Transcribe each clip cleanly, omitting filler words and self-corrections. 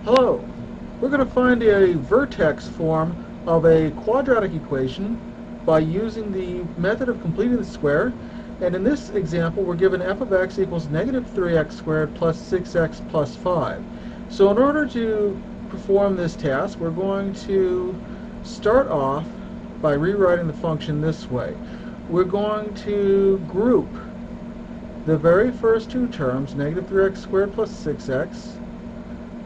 Hello. We're going to find a vertex form of a quadratic equation by using the method of completing the square. And in this example, we're given f of x equals negative 3x squared plus 6x plus 5. So in order to perform this task, we're going to start off by rewriting the function this way. We're going to group the very first two terms, negative 3x squared plus 6x,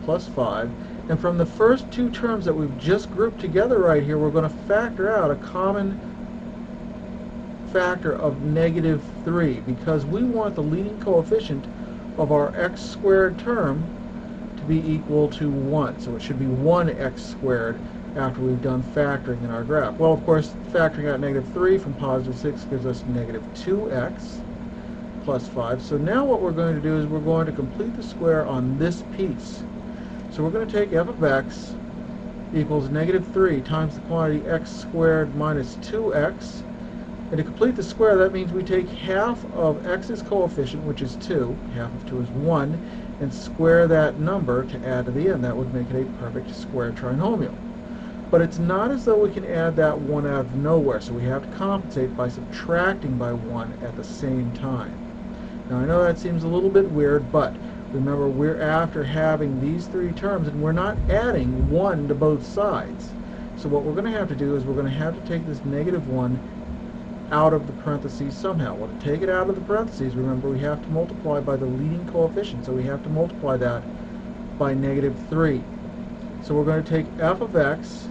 plus 5. And from the first two terms that we've just grouped together right here, we're going to factor out a common factor of negative 3 because we want the leading coefficient of our x squared term to be equal to 1. So it should be 1x squared after we've done factoring in our graph. Well, of course, factoring out negative 3 from positive 6 gives us negative 2x plus 5. So now what we're going to do is we're going to complete the square on this piece. So we're going to take f of x equals negative 3 times the quantity x squared minus 2x. And to complete the square, that means we take half of x's coefficient, which is 2, half of 2 is 1, and square that number to add to the end. That would make it a perfect square trinomial. But it's not as though we can add that 1 out of nowhere, so we have to compensate by subtracting by 1 at the same time. Now I know that seems a little bit weird, but remember, we're after having these three terms, and we're not adding 1 to both sides. So what we're going to have to do is we're going to have to take this negative 1 out of the parentheses somehow. Well, to take it out of the parentheses, remember, we have to multiply by the leading coefficient. So we have to multiply that by negative 3. So we're going to take f of x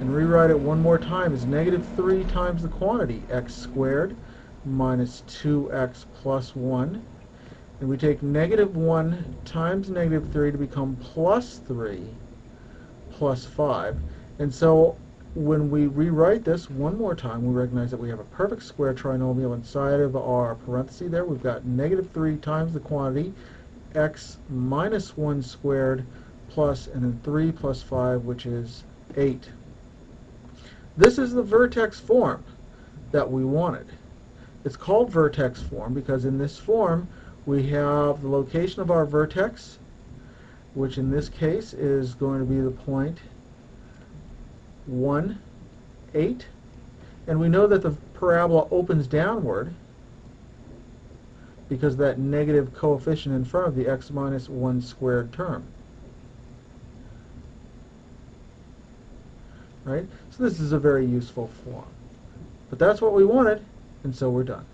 and rewrite it one more time as negative 3 times the quantity x squared minus 2x plus 1. And we take negative 1 times negative 3 to become plus 3 plus 5. And so when we rewrite this one more time, we recognize that we have a perfect square trinomial inside of our parenthesis there. We've got negative 3 times the quantity x minus 1 squared plus, and then 3 plus 5, which is 8. This is the vertex form that we wanted. It's called vertex form because in this form we have the location of our vertex, which in this case is going to be the point 1, 8. And we know that the parabola opens downward because of that negative coefficient in front of the x minus 1 squared term. Right? So this is a very useful form. But that's what we wanted, and so we're done.